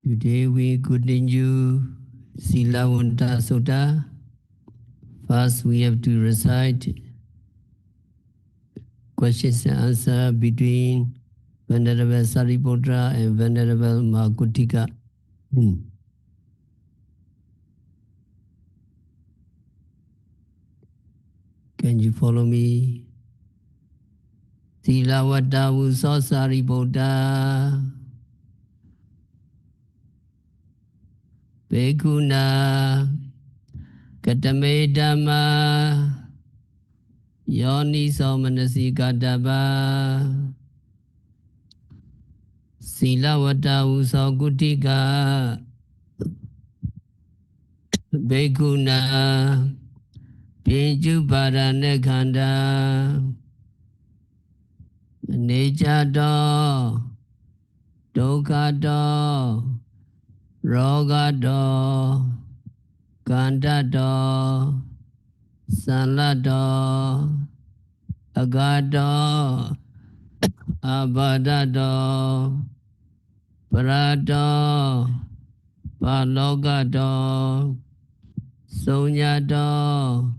Today we continue Silavanta Sutta. First, we have to recite questions and answer between Venerable Sariputra and Venerable Makutika. Can you follow me? Silavata Uso Sariputra Bhikkhuna Katame Dhamma Yoni Somanasi Kadaba Silavata Uso Kutika Bhikkhuna Pinju Parane Khanda Nejado Dokado Rogado Kandado Salado Agado Abadado Parado Palogado Sonyado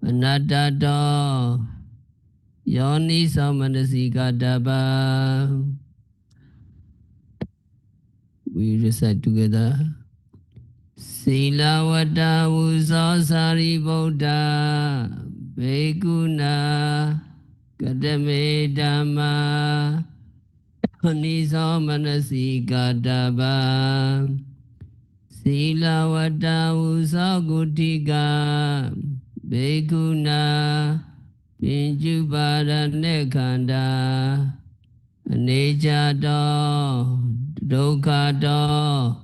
Anadado Yoni Samanasikadaba. We recite together. Silavata Uso Sariputra Bhikkhuna Katame Dhamma Yoni Samanasikadaba Silavata Uso Kutika Bhikkhuna Pinju Parane Khanda Nejado Dokado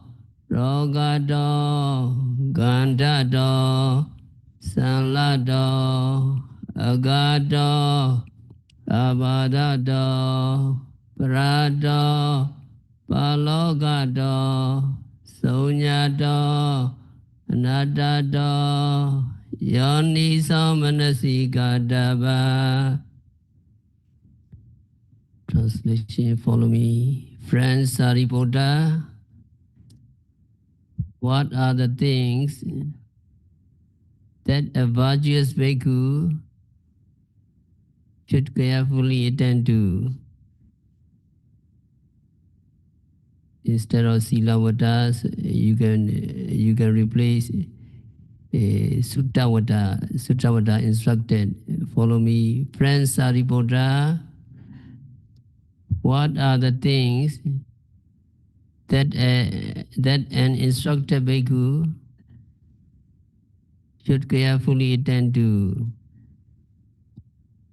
Rogado Gandado Salado Agado Abadado Parado Palogado Sonyado Anadado Yoni Samanasikadaba. Translation, follow me. Friends Sariputra, what are the things that a virtuous bhikkhu should carefully attend to? Instead of Silavatas, you can replace Suttavata. Suttavata instructed. Follow me. Friends Sariputra, what are the things that an instructor bhikkhu should carefully attend to?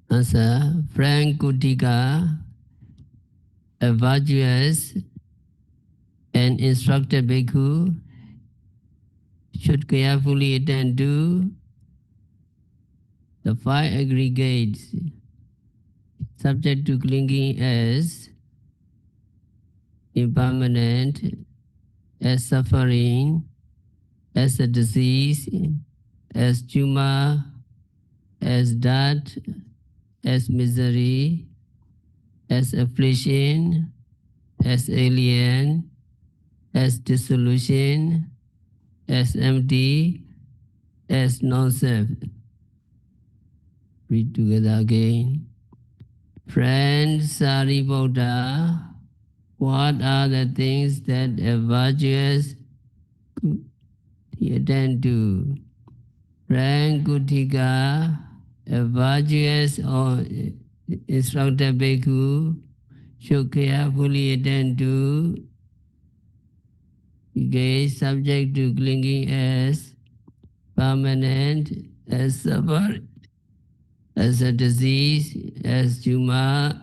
Answer. Frank Kutika, a virtuous and instructor bhikkhu should carefully attend to the 5 aggregates subject to clinging as impermanent, as suffering, as a disease, as tumor, as death, as misery, as affliction, as alien, as dissolution, as empty, as non-self. Read together again. Friends Sariputra, what are the things that a virtuous could attend to? Frank Kutika, a virtuous or instructor bhikkhu should carefully attend to gaze subject to clinging as permanent, as suffering, as a disease, as tumor,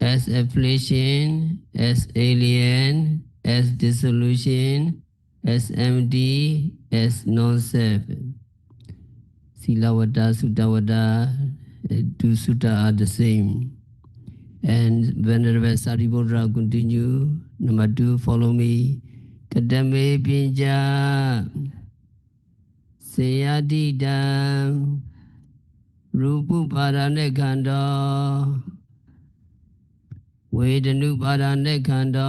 as affliction, as alien, as dissolution, as empty, as non-self. Silavata, Suttavata, two sutta are the same. And Venerable Sariputra continue. Number 2, follow me. Katame Pinja Sayadidam Rupu Parane Khanda Vedanupara nekhanda,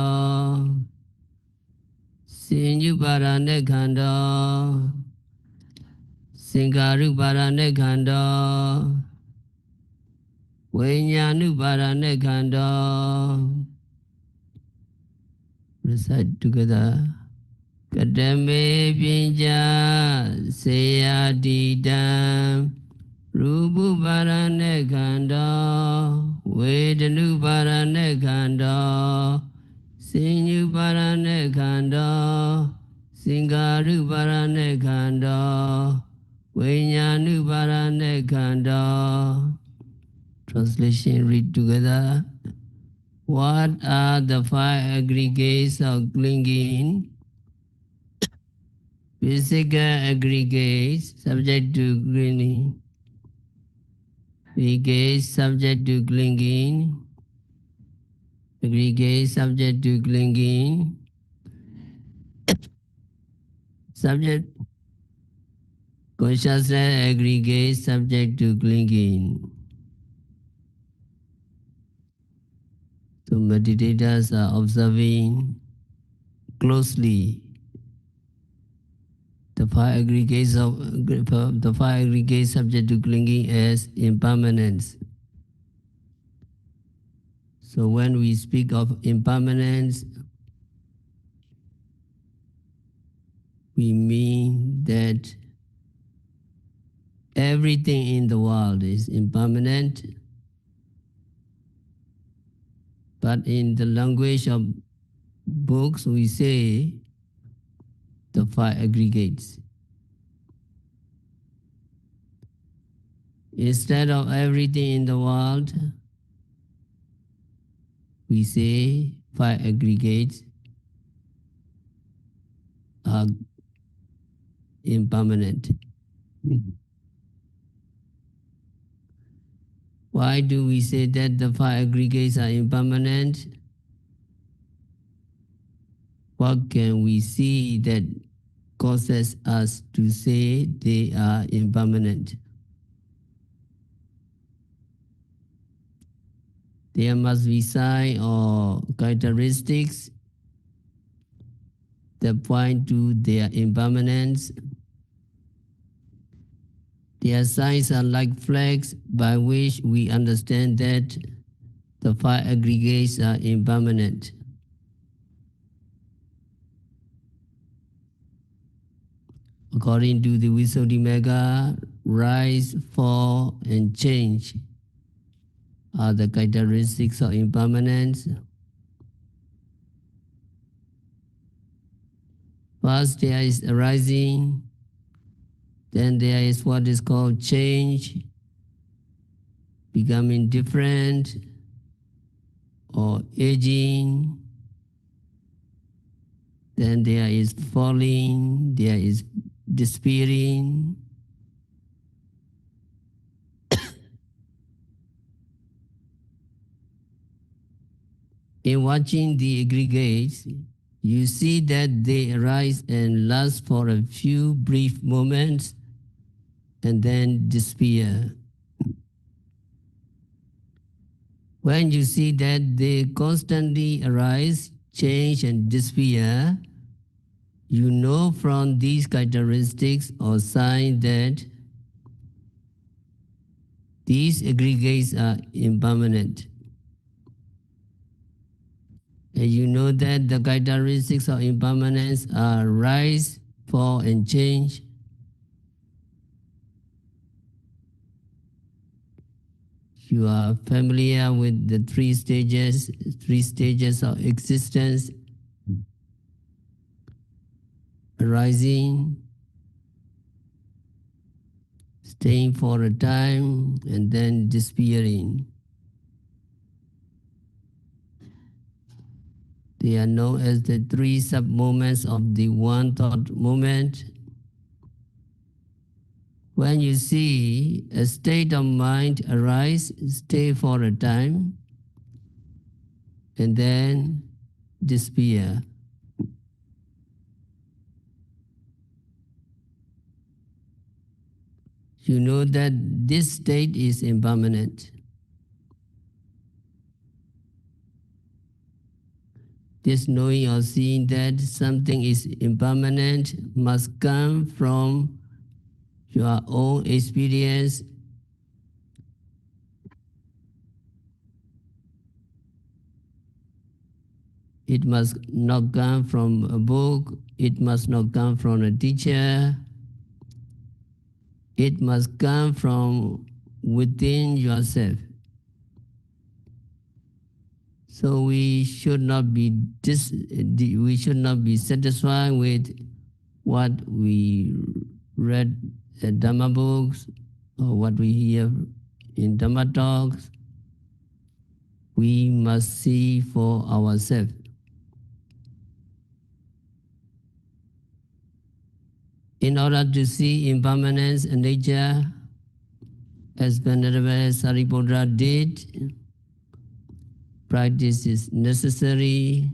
Sinyupara nekhanda, Singarupara nekhanda, Vinyanupara nekhanda. Recite together. Kadame pinja seyadidam Rupupara nekhanda, Vedanupara nekhanda, Sinyupara nekhanda, Singarupara nekhanda, Vinyanupara nekhanda. Translation, read together. What are the five aggregates of clinging? Physical aggregates subject to clinging. Aggregates subject to clinging. Aggregates subject to clinging. Subject consciousness aggregates subject to clinging. So meditators are observing closely the five aggregates subject to clinging as impermanence. So when we speak of impermanence, we mean that everything in the world is impermanent, but in the language of books, we say the five aggregates. Instead of everything in the world, we say five aggregates are impermanent. Why do we say that the five aggregates are impermanent? What can we see that causes us to say they are impermanent? There must be signs or characteristics that point to their impermanence. Their signs are like flags by which we understand that the five aggregates are impermanent. According to the Visuddhimagga, rise, fall, and change are the characteristics of impermanence. First, there is arising, then there is what is called change, becoming different, or aging. Then there is falling, there is despairing. In watching the aggregates, you see that they arise and last for a few brief moments and then disappear. When you see that they constantly arise, change, and disappear, you know from these characteristics or signs that these aggregates are impermanent. And you know that the characteristics of impermanence are rise, fall, and change. You are familiar with the three stages of existence: arising, staying for a time, and then disappearing. They are known as the three sub-moments of the one thought moment. When you see a state of mind arise, stay for a time, and then disappear. You know that this state is impermanent. This knowing or seeing that something is impermanent must come from your own experience. It must not come from a book. It must not come from a teacher. It must come from within yourself. So we should not be satisfied with what we read at Dhamma books or what we hear in Dhamma talks. We must see for ourselves. In order to see impermanence in nature, as Venerable Sariputta did, practice is necessary.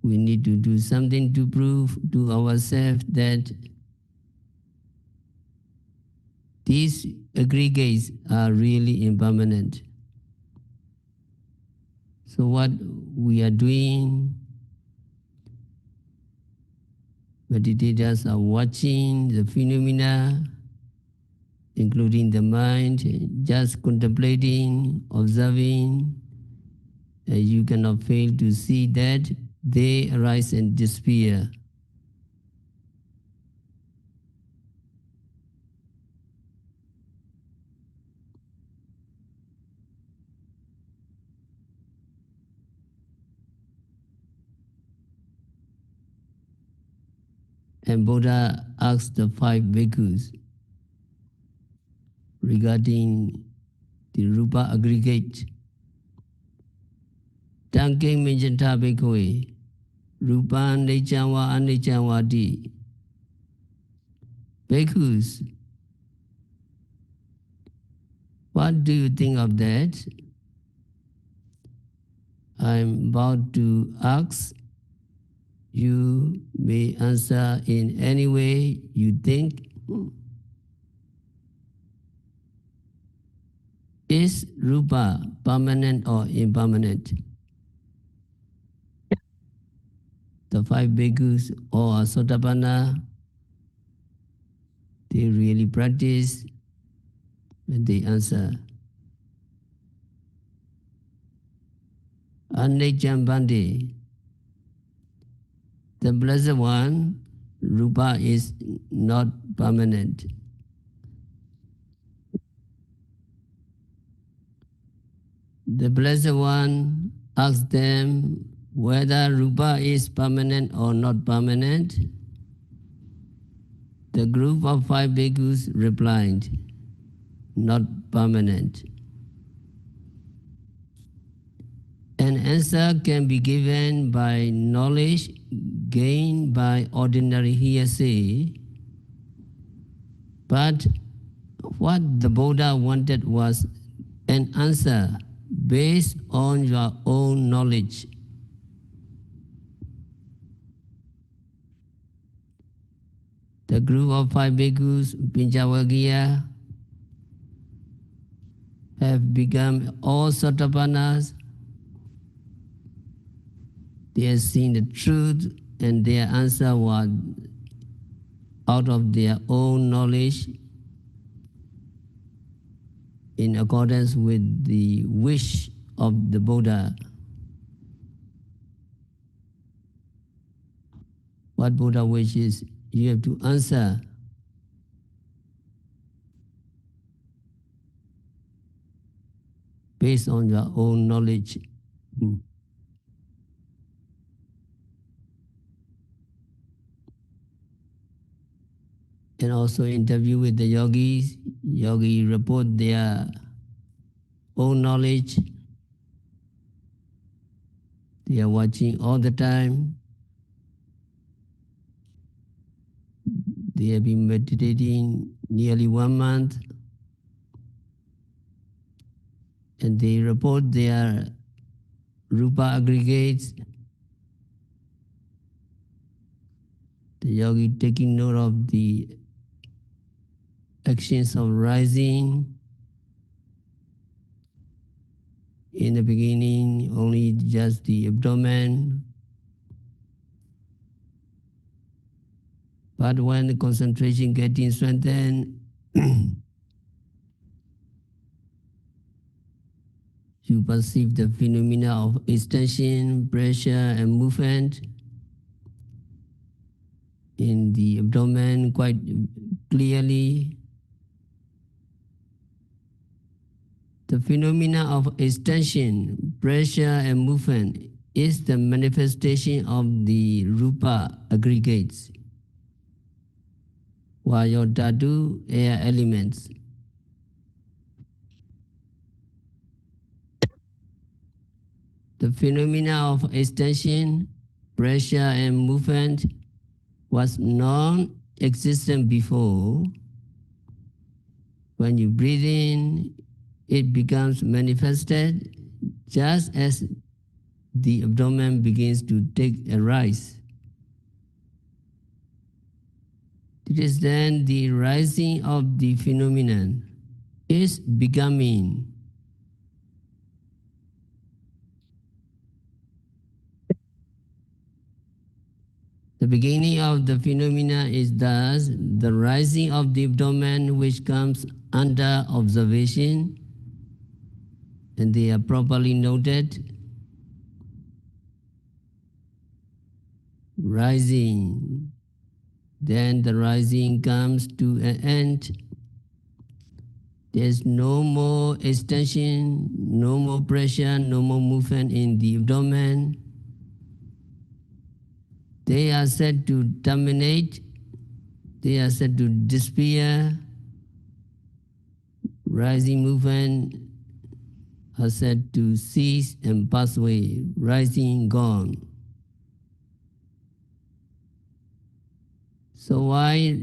We need to do something to prove to ourselves that these aggregates are really impermanent. So what we are doing, meditators are watching the phenomena, including the mind, just contemplating, observing. You cannot fail to see that they arise and disappear. And Buddha asked the 5 bhikkhus regarding the rupa aggregate. Tanke minjanta bhikkhue, rupa nechan va aniccan vati. Bhikkhus, what do you think of that? I'm about to ask. You may answer in any way you think. Is rupa permanent or impermanent? The 5 bhikkhus or Sotapanna, they really practice when they answer. Aniccan Bhante, the Blessed One, rupa is not permanent. The Blessed One asked them whether rupa is permanent or not permanent. The group of 5 bhikkhus replied, not permanent. An answer can be given by knowledge gained by ordinary hearsay, but what the Buddha wanted was an answer based on your own knowledge. The group of 5 bhikkhus, Pinjavagiya, have become all Sotapannas. They have seen the truth and their answer was out of their own knowledge in accordance with the wish of the Buddha. What Buddha wishes, you have to answer. Based on your own knowledge. And also interview with the yogis. Yogi report their own knowledge. They are watching all the time. They have been meditating nearly 1 month. And they report their rupa aggregates. The yogi taking note of the actions of rising, In the beginning, only just the abdomen. But when the concentration getting strengthened, you perceive the phenomena of extension, pressure, and movement in the abdomen quite clearly. The phenomena of extension, pressure, and movement is the manifestation of the rupa aggregates, vaya dhatu, air elements. The phenomena of extension, pressure, and movement was non-existent before. When you breathe in, it becomes manifested just as the abdomen begins to take a rise. It is then the rising of the phenomenon is becoming. The beginning of the phenomena is thus the rising of the abdomen, which comes under observation, and they are properly noted. Rising. Then the rising comes to an end. There's no more extension, no more pressure, no more movement in the abdomen. They are said to terminate, they are said to disappear. Rising movement are said to cease and pass away, rising gone. So why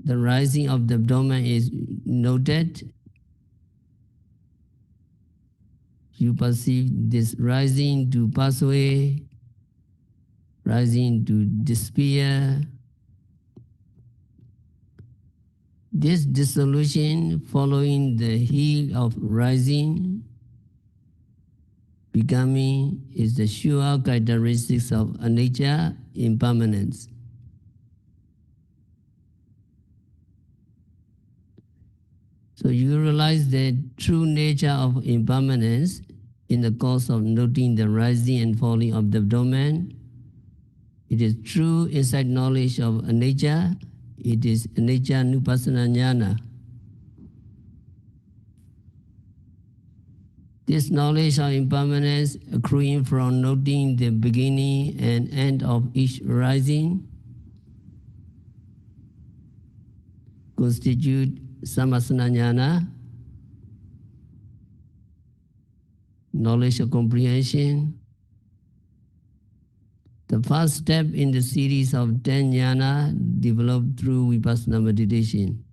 the rising of the abdomen is noted? You perceive this rising to pass away, rising to disappear. This dissolution following the heel of rising, becoming, is the sure characteristics of anicca, impermanence. So you realize the true nature of impermanence in the course of noting the rising and falling of the abdomen. It is true insight knowledge of anicca. It is anicca nupassana jnana. This knowledge of impermanence accruing from noting the beginning and end of each rising constitute samasana jnana, knowledge of comprehension. The first step in the series of 10 jnana developed through vipassana meditation.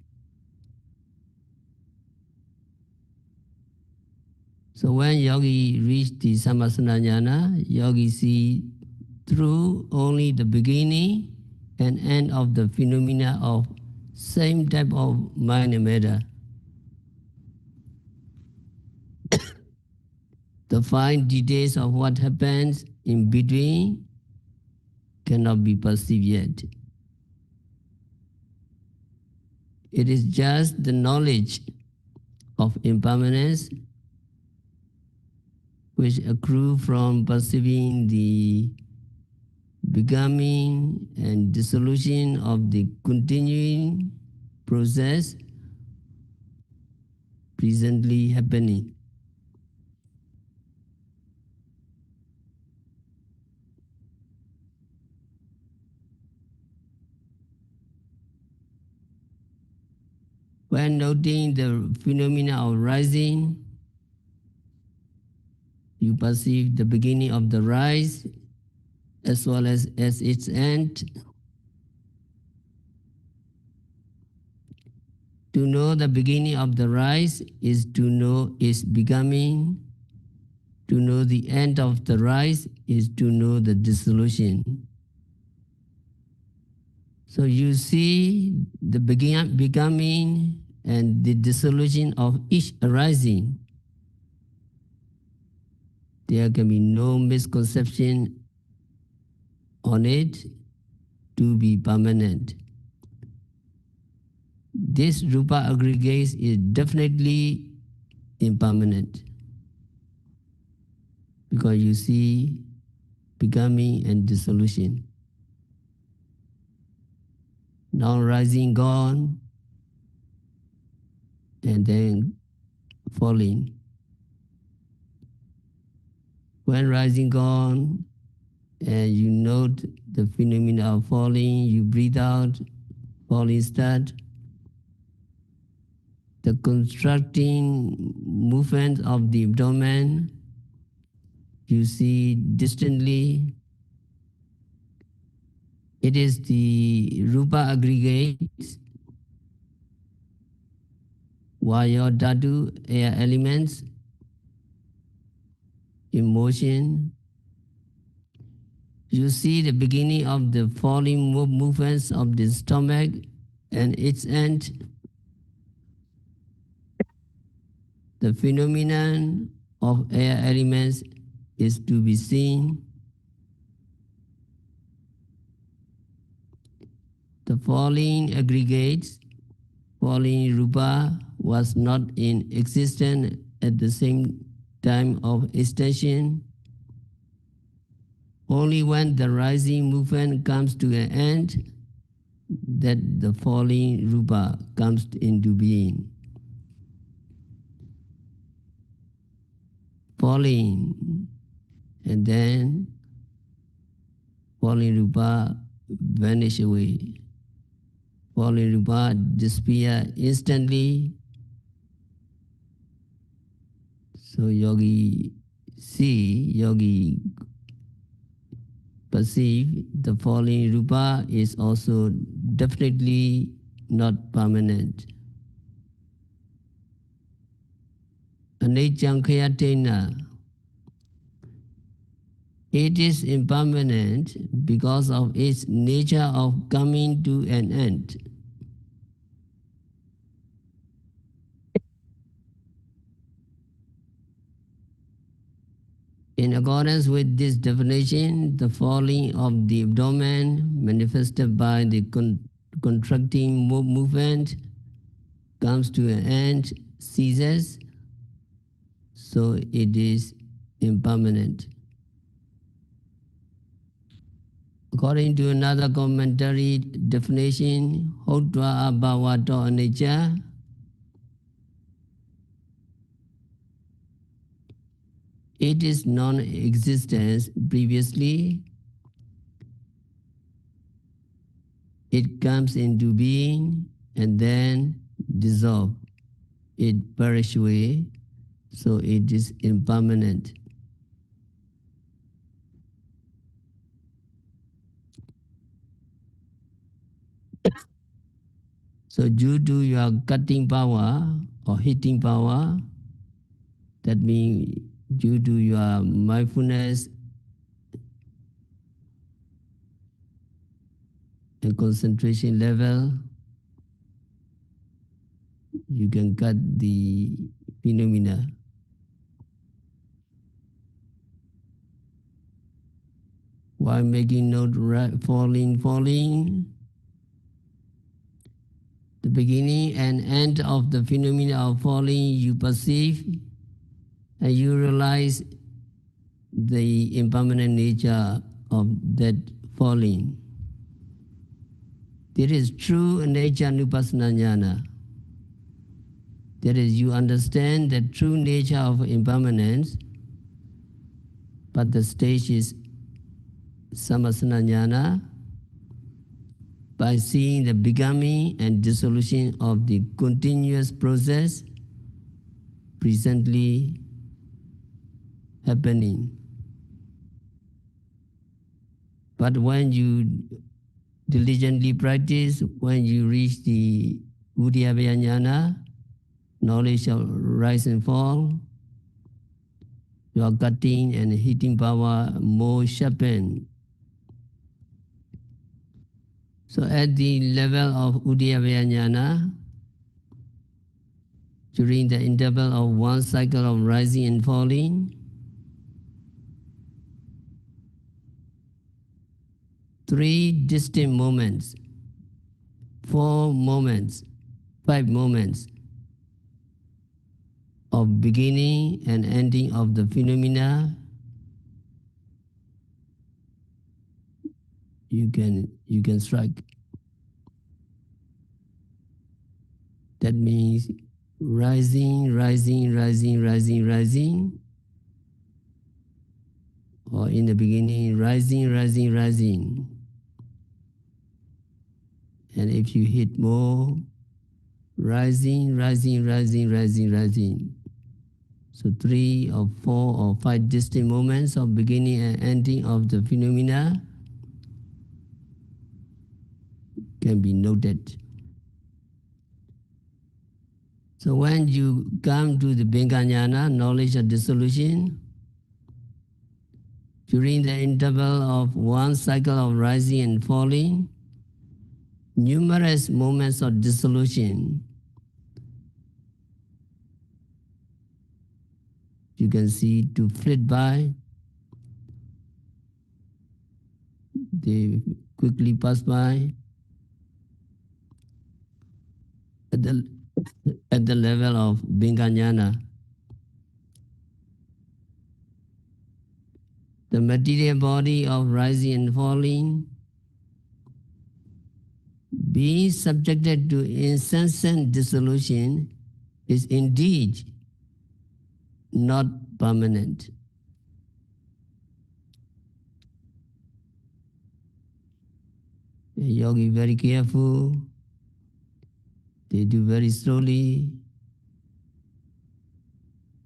So when yogi reach the samasana jnana, yogi see through only the beginning and end of the phenomena of same type of mind and matter. The fine details of what happens in between cannot be perceived yet. It is just the knowledge of impermanence which accrue from perceiving the becoming and dissolution of the continuing process presently happening. When noting the phenomena of rising, you perceive the beginning of the rise as well as its end. To know the beginning of the rise is to know its becoming. To know the end of the rise is to know the dissolution. So you see the becoming and the dissolution of each arising. there can be no misconception on it to be permanent. This Rupa aggregates is definitely impermanent because you see becoming and dissolution. Now rising gone and then falling. When rising gone and you note the phenomena of falling, you breathe out, falling start. The constructing movement of the abdomen, you see distantly. It is the Rupa aggregates, Vaya Dhatu, air elements, emotion. You see the beginning of the falling movements of the stomach and its end. The phenomenon of air elements is to be seen. The falling aggregates, falling Rupa was not in existence at the same time of extension. Only when the rising movement comes to an end that the falling Rupa comes into being. Falling, and then falling Rupa vanish away. Falling Rupa disappear instantly. So yogi perceive the falling Rupa is also definitely not permanent. Anicca khayatena. It is impermanent because of its nature of coming to an end. In accordance with this definition, the falling of the abdomen manifested by the contracting movement comes to an end, ceases, so it is impermanent. According to another commentary definition, Hotva Abhavato Anicca, it is non-existence previously, it comes into being and then dissolve. It perishes away, so it is impermanent. So due to your cutting power or hitting power, that means due to your mindfulness and concentration level, you can cut the phenomena. While making note falling, the beginning and end of the phenomena of falling you perceive, and you realize the impermanent nature of that falling. There is true nature nupassana jnana. That is, you understand the true nature of impermanence, but the stage is samasana jnana, by seeing the becoming and dissolution of the continuous process presently happening. But when you diligently practice, when you reach the Uddiyabhaya jnana, knowledge shall rise and fall, your cutting and hitting power more sharpened. So at the level of Uddiyabhaya jnana, during the interval of one cycle of rising and falling, 3 distinct moments, 4 moments, 5 moments of beginning and ending of the phenomena, you can strike. That means rising, rising, rising, rising, rising, or in the beginning, rising, rising, rising. And if you hit more, rising, rising, rising, rising, rising. So 3 or 4 or 5 distinct moments of beginning and ending of the phenomena can be noted. So when you come to the Bhanganyana, knowledge of dissolution, during the interval of one cycle of rising and falling, numerous moments of dissolution you can see to flit by. They quickly pass by at the level of Bhanganyana. The material body of rising and falling, being subjected to incessant dissolution, is indeed not permanent. A yogi very careful, they do very slowly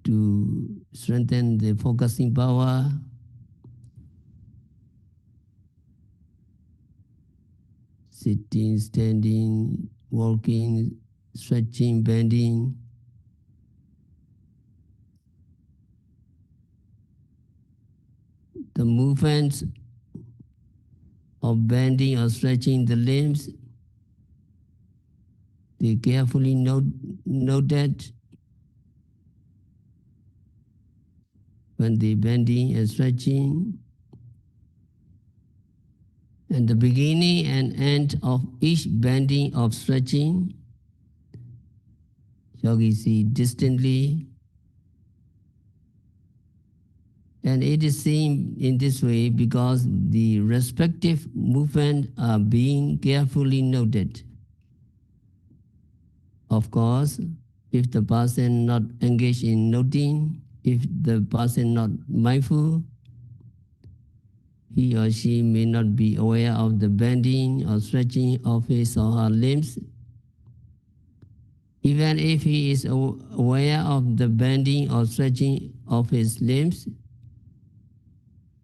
to strengthen the focusing power. Sitting, standing, walking, stretching, bending. The movements of bending or stretching the limbs, they carefully note that when they bending and stretching, and the beginning and end of each bending of stretching, yogis see distantly, and it is seen in this way because the respective movements are being carefully noted. Of course, if the person not engaged in noting, if the person not mindful, he or she may not be aware of the bending or stretching of his or her limbs. Even if he is aware of the bending or stretching of his limbs,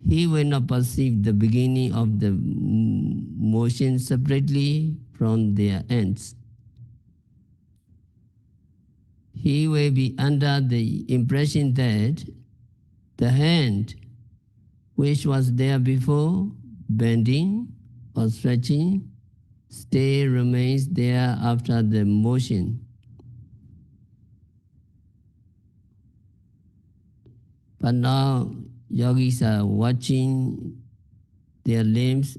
he will not perceive the beginning of the motion separately from their ends. He will be under the impression that the hand, which was there before, bending or stretching, remains there after the motion. But now yogis are watching their limbs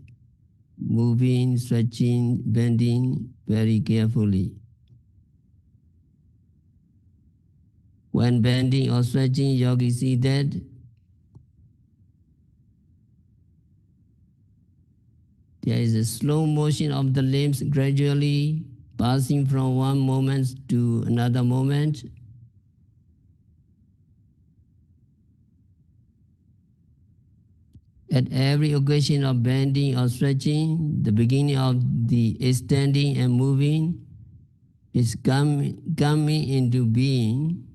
moving, stretching, bending very carefully. When bending or stretching, yogis see that there is a slow motion of the limbs gradually passing from one moment to another moment. At every occasion of bending or stretching, the beginning of the extending and moving is coming into being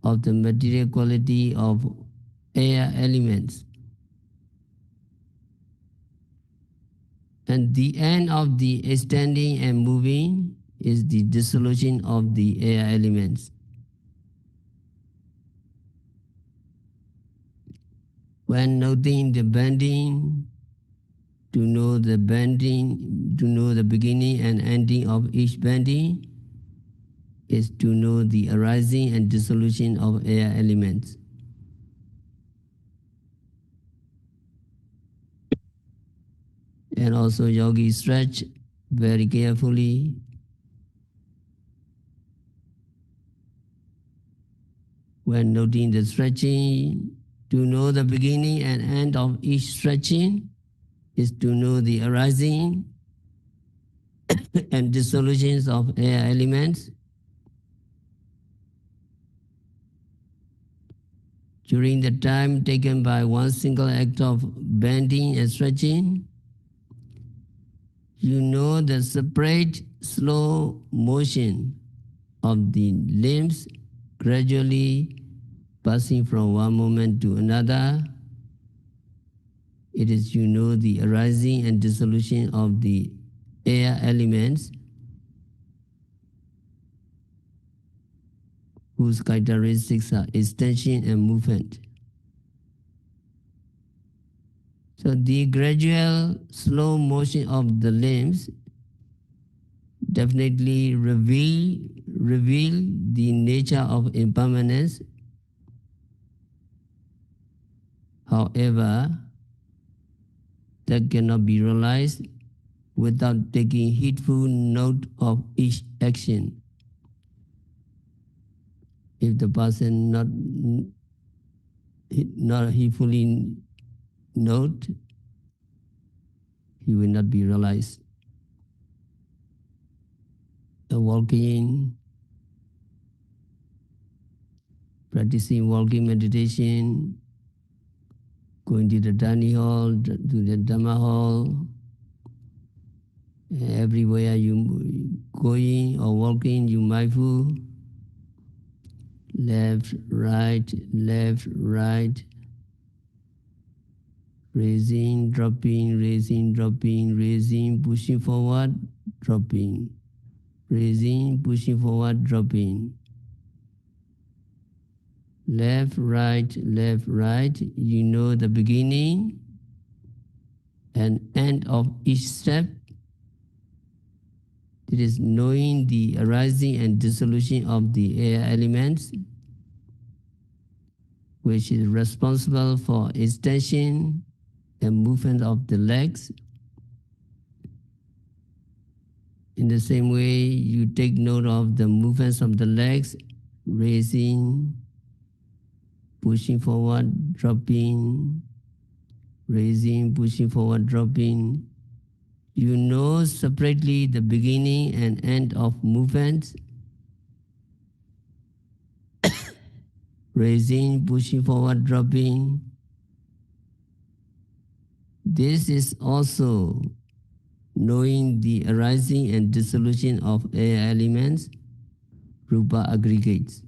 of the material quality of air elements. And the end of the extending and moving is the dissolution of the air elements. When noting the bending, to know the beginning and ending of each bending is to know the arising and dissolution of air elements. And also yogi stretch very carefully. When noting the stretching, to know the beginning and end of each stretching is to know the arising and dissolutions of air elements. During the time taken by one single act of bending and stretching, you know the separate slow motion of the limbs gradually passing from one moment to another. It is, you know, the arising and dissolution of the air elements whose characteristics are extension and movement. So the gradual slow motion of the limbs definitely reveal the nature of impermanence. However, that cannot be realized without taking heedful note of each action. If the person not heedfully note, he will not be realized. The walking, practicing walking meditation, going to the Dani hall, to the Dhamma hall, everywhere you going or walking, you mindful. Left, right, raising, dropping, raising, dropping, raising, pushing forward, dropping, raising, pushing forward, dropping. Left, right, you know the beginning and end of each step. It is knowing the arising and dissolution of the air elements, which is responsible for extension and movement of the legs. In the same way, you take note of the movements of the legs, raising, pushing forward, dropping, raising, pushing forward, dropping. You know separately the beginning and end of movements, raising, pushing forward, dropping. This is also knowing the arising and dissolution of air elements, rupa aggregates.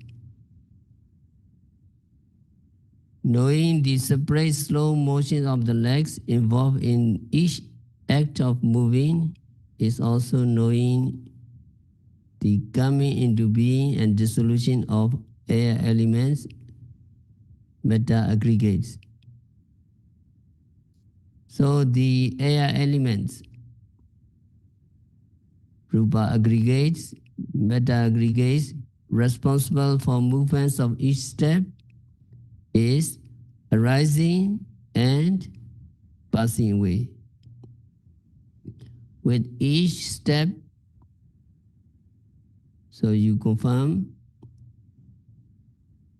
Knowing the separate slow motion of the legs involved in each act of moving is also knowing the coming into being and dissolution of air elements, meta aggregates. So the air elements, rupa aggregates, meta aggregates, responsible for movements of each step, is arising and passing away. With each step, so you confirm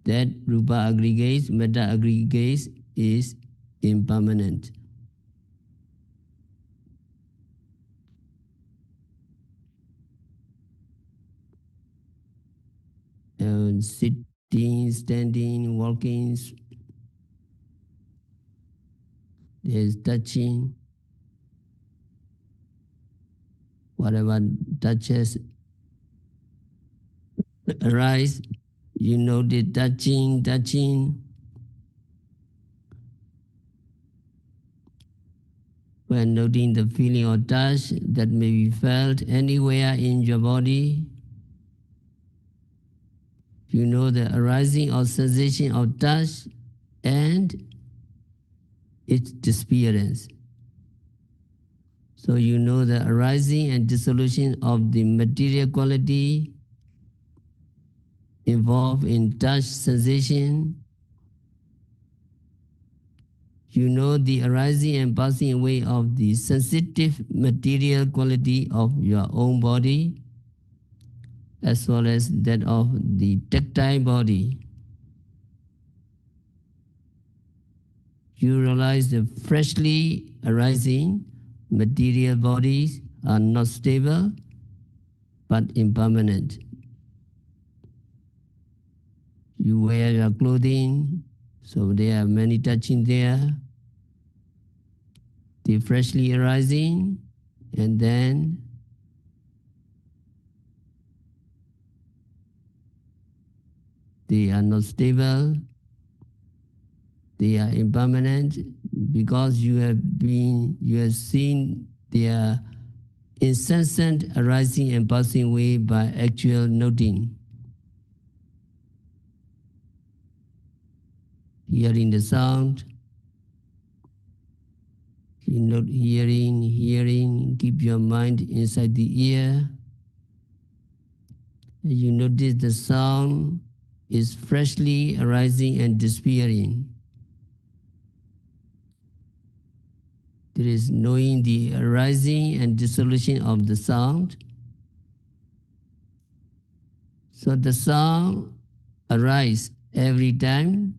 that rupa aggregates, meta aggregates is impermanent. And sitting, standing, walking, there's touching. Whatever touches arise, you know the touching. When noting the feeling or touch that may be felt anywhere in your body, you know the arising or sensation of touch and its disappearance. So you know the arising and dissolution of the material quality involved in touch sensation, You know the arising and passing away of the sensitive material quality of your own body as well as that of the tactile body. You realize the freshly arising material bodies are not stable but impermanent. You wear your clothing, so there are many touching there. They freshly arising, and then they are not stable. They are impermanent because you have seen their incessant arising and passing away by actual noting. Hearing the sound, you note hearing, keep your mind inside the ear. You notice the sound is freshly arising and disappearing. There is knowing the arising and dissolution of the sound. So the sound arises every time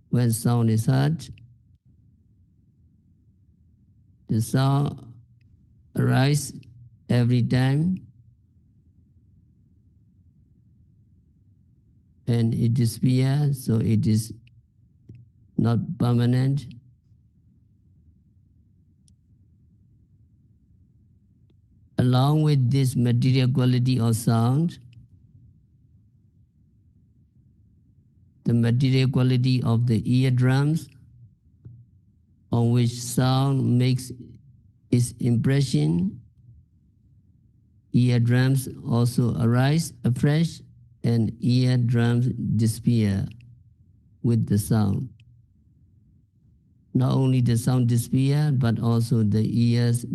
when sound is heard. The sound arises every time and it disappears, so it is not permanent. Along with this material quality of sound, the material quality of the eardrums on which sound makes its impression, eardrums also arise afresh and eardrums disappear with the sound. Not only the sound disappear, but also the ears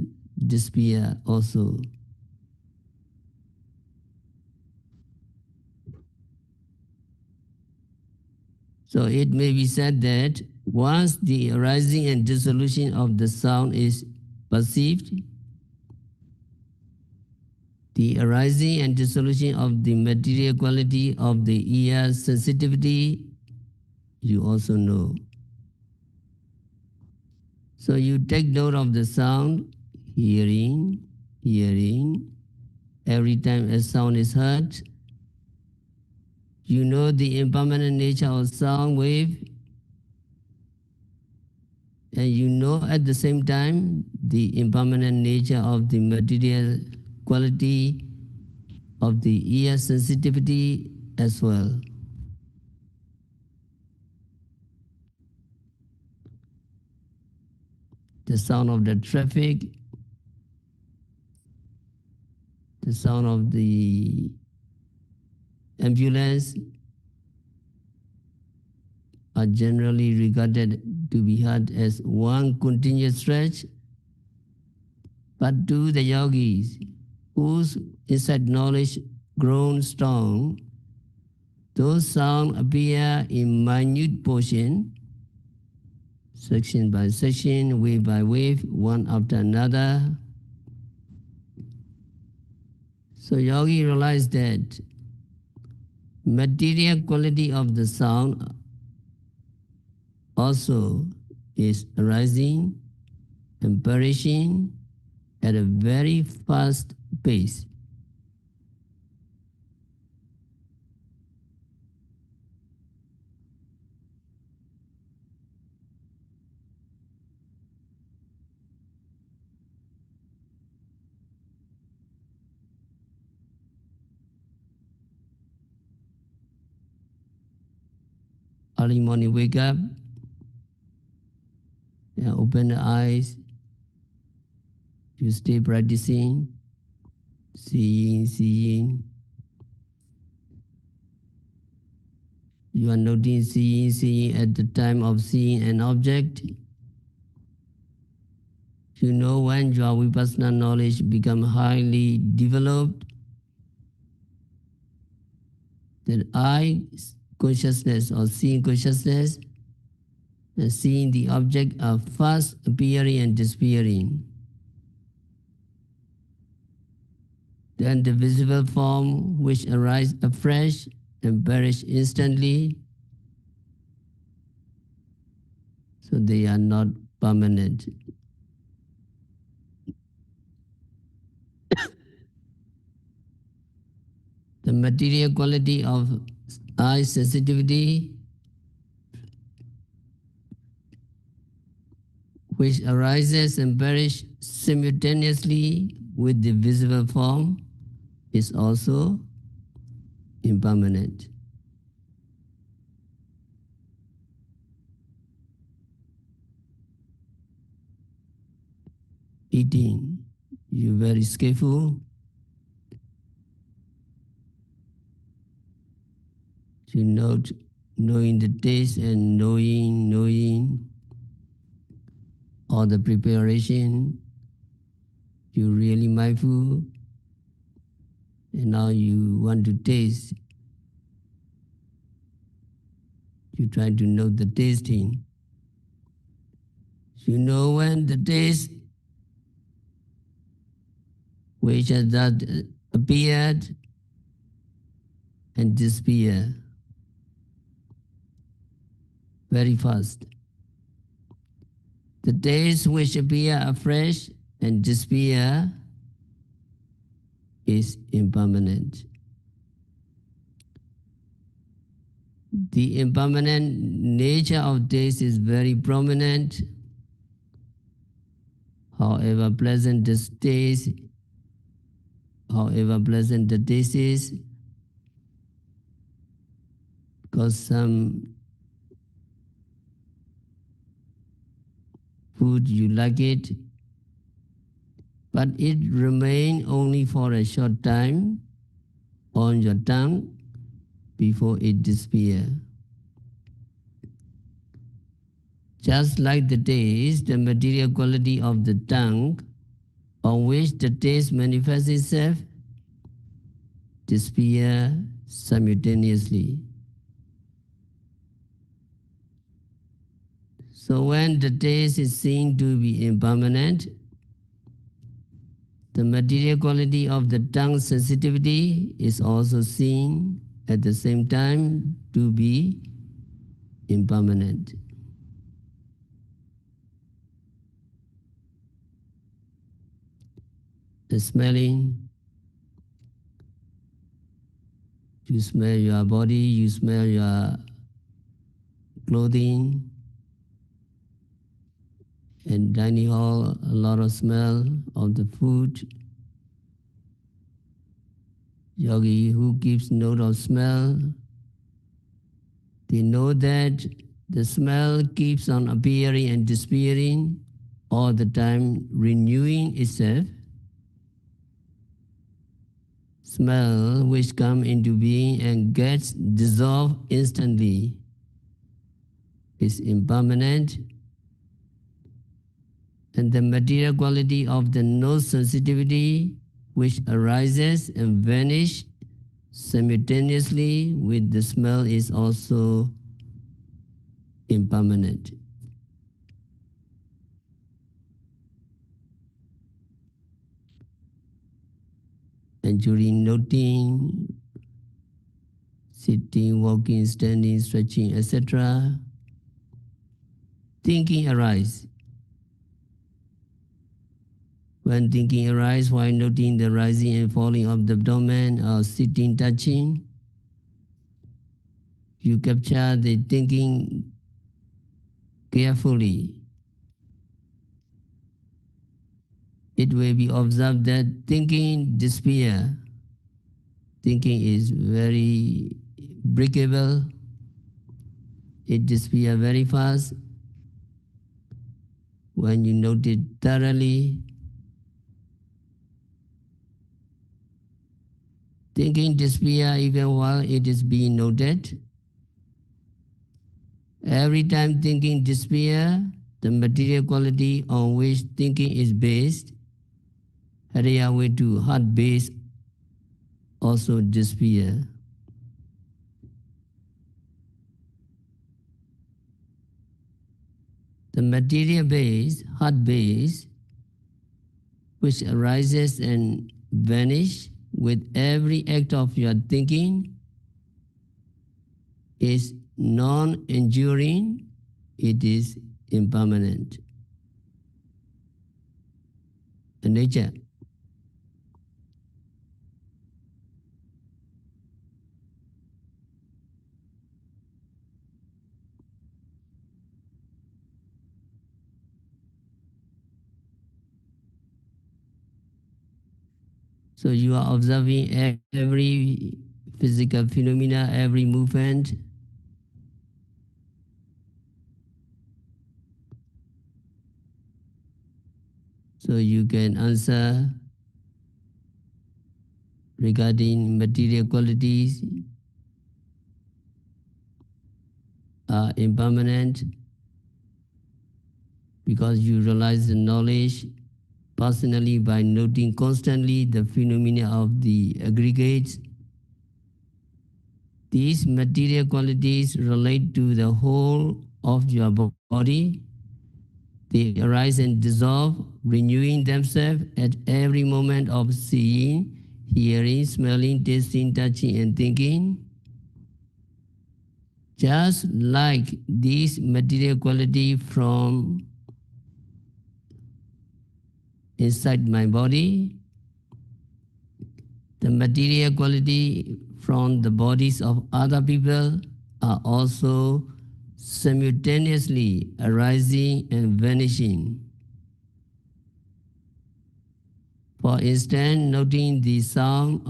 disappear also. So it may be said that once the arising and dissolution of the sound is perceived, the arising and dissolution of the material quality of the ear sensitivity, you also know. So you take note of the sound, hearing. Every time a sound is heard, you know the impermanent nature of sound wave, and you know at the same time the impermanent nature of the material quality of the ear sensitivity as well. The sound of the traffic, the sound of the ambulance are generally regarded to be heard as one continuous stretch, but to the yogis whose inside knowledge grown strong, those sounds appear in minute portion, section by section, wave by wave, one after another. So yogi realized that material quality of the sound also is arising and perishing at a very fast pace. Early morning, wake up, and open the eyes. You stay practicing, seeing. You are noting, seeing at the time of seeing an object. You know when your vipassana knowledge becomes highly developed, that I consciousness or seeing consciousness, and seeing the object of first appearing and disappearing. Then the visible form which arises afresh and perish instantly, so they are not permanent. The material quality of eye sensitivity, which arises and perishes simultaneously with the visible form, is also impermanent. Eating, you're very skillful to note, knowing the taste and knowing all the preparation. You're really mindful, and now you want to taste. You try to know the tasting. You know when the taste which has that appeared and disappear very fast. The taste which appear afresh and disappear is impermanent. The impermanent nature of taste is very prominent. However pleasant the taste, however pleasant the taste is, because some food you like it, but it remains only for a short time on your tongue before it disappears. Just like the taste, the material quality of the tongue on which the taste manifests itself disappears simultaneously. So when the taste is seen to be impermanent, the material quality of the tongue sensitivity is also seen at the same time to be impermanent. The smelling, you smell your body, you smell your clothing, and dining hall, a lot of smell of the food. Yogi who keeps note of smell, they know that the smell keeps on appearing and disappearing all the time, renewing itself. Smell which come into being and gets dissolved instantly is impermanent, and the material quality of the nose sensitivity which arises and vanishes simultaneously with the smell is also impermanent. And during noting, sitting, walking, standing, stretching, etc., thinking arises. When thinking arises while noting the rising and falling of the abdomen or sitting, touching, you capture the thinking carefully. It will be observed that thinking disappears. Thinking is very breakable. It disappears very fast. When you note it thoroughly, thinking disappears even while it is being noted. Every time thinking disappears, the material quality on which thinking is based, area way to heart base, also disappear. The material base, heart base, which arises and vanishes with every act of your thinking, is non-enduring, it is impermanent. The nature. So you are observing every physical phenomena, every movement. So you can answer regarding material qualities are impermanent because you realize the knowledge personally by noting constantly the phenomena of the aggregates. These material qualities relate to the whole of your body. They arise and dissolve, renewing themselves at every moment of seeing, hearing, smelling, tasting, touching, and thinking. Just like these material quality from inside my body, the material quality from the bodies of other people are also simultaneously arising and vanishing. For instance, noting the sound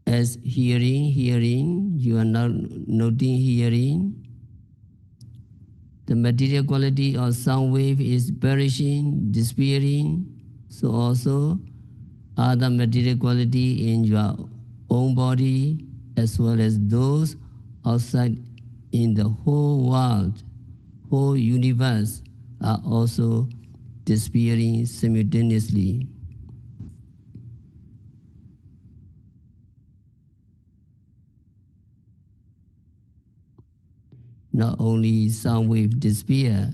as hearing, you are not noting hearing. The material quality of sound wave is perishing, disappearing. So also other material quality in your own body as well as those outside in the whole world, whole universe are also disappearing simultaneously. Not only sound wave disappear,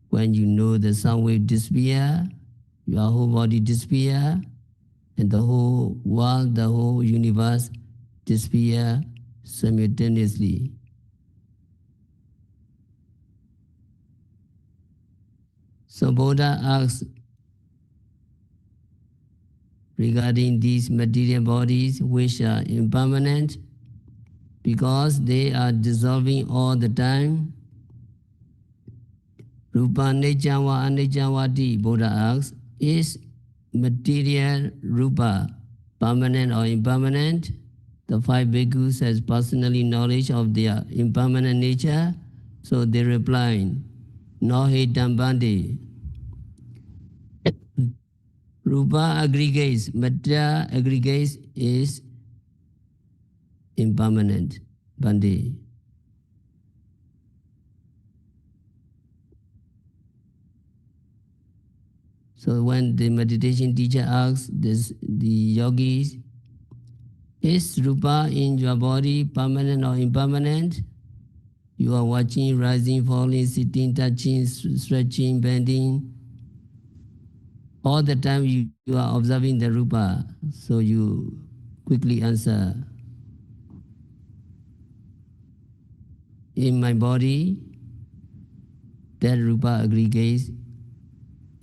when you know the sound wave disappear, your whole body disappear, and the whole world, the whole universe disappear simultaneously. So Buddha asks regarding these material bodies which are impermanent because they are dissolving all the time. Rupa Nijjawa Anijjawati, Buddha asks, is material Rupa permanent or impermanent? The five bhikkhus has personally knowledge of their impermanent nature, so they reply, no he dambandi. Rupa aggregates, material aggregates is impermanent, Bandi. So when the meditation teacher asks the yogis, is Rupa in your body permanent or impermanent? You are watching, rising, falling, sitting, touching, stretching, bending. All the time you are observing the Rupa. So you quickly answer, in my body, that Rupa aggregate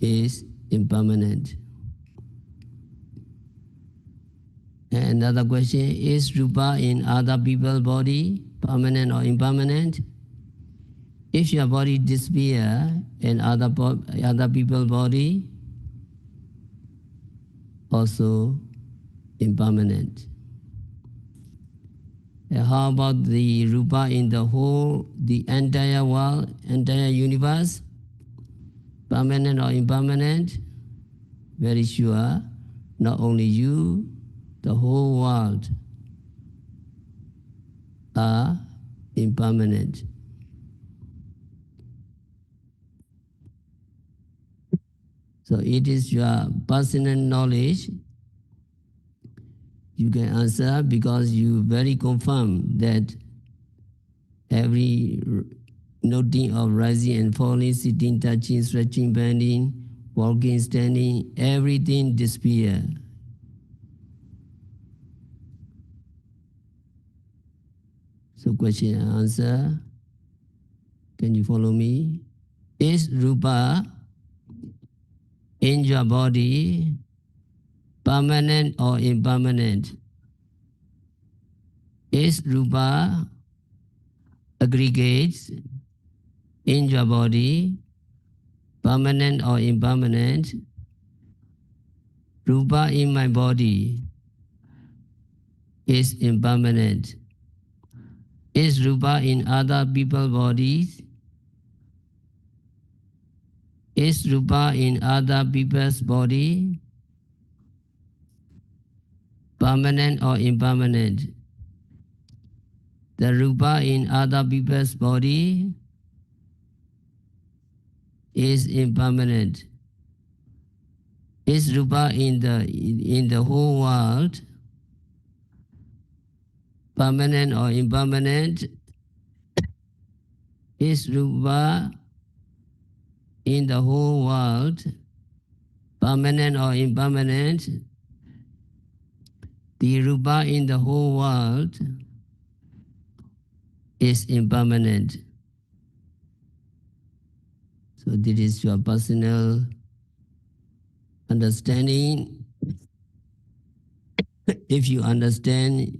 is impermanent. And another question, is Rupa in other people's body permanent or impermanent? If your body disappear and other people's body also impermanent. And how about the Rupa in the whole, the entire world, entire universe? Permanent or impermanent? Very sure, not only you, the whole world are impermanent. So it is your personal knowledge. You can answer because you very confirm that every noting of rising and falling, sitting, touching, stretching, bending, walking, standing, everything disappear. So question and answer. Can you follow me? Is rupa in your body permanent or impermanent? Is rupa aggregates in your body permanent or impermanent? Rupa in my body is impermanent. Is rupa in other people's bodies? Is rupa in other people's body permanent or impermanent? The rupa in other people's body is impermanent. Is rupa in the whole world permanent or impermanent? Is rupa in the whole world permanent or impermanent? The rupa in the whole world is impermanent. So this is your personal understanding. If you understand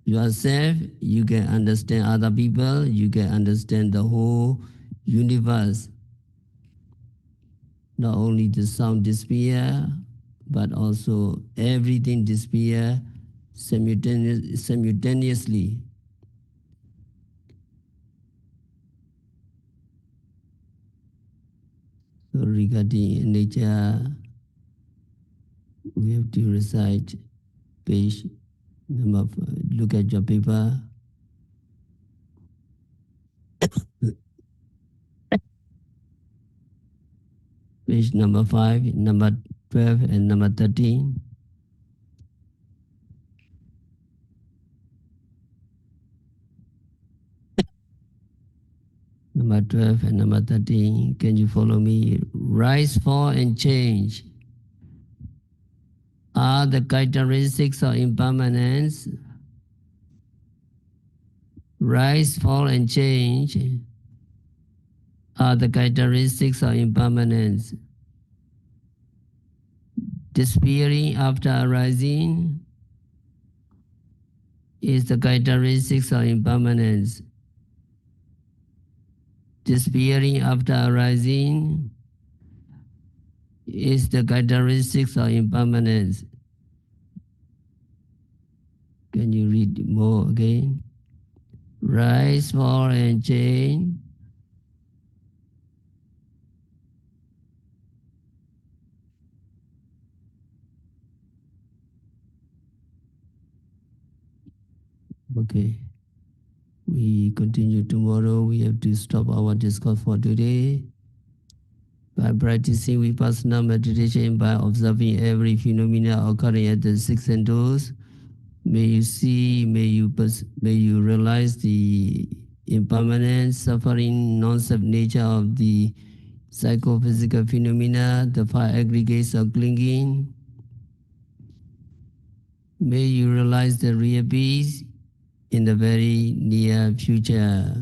yourself, you can understand other people, you can understand the whole universe. Not only the sound disappear, but also everything disappear simultaneously. So regarding nature, we have to recite page number 5. Look at your paper. Page number 5, number 12, and number 13. Number 12 and number 13. Can you follow me? Rise, fall, and change are the characteristics of impermanence. Rise, fall, and change are the characteristics of impermanence. Disappearing after arising is the characteristics of impermanence. Disappearing after arising is the characteristics of impermanence. Can you read more again? Rise, fall, and change okay. We continue tomorrow. We have to stop our discourse for today. By practicing vipassana meditation, by observing every phenomena occurring at the six senses, may you see, may you realize the impermanent, suffering, non-self nature of the psychophysical phenomena, the 5 aggregates of clinging. May you realize the real peace in the very near future.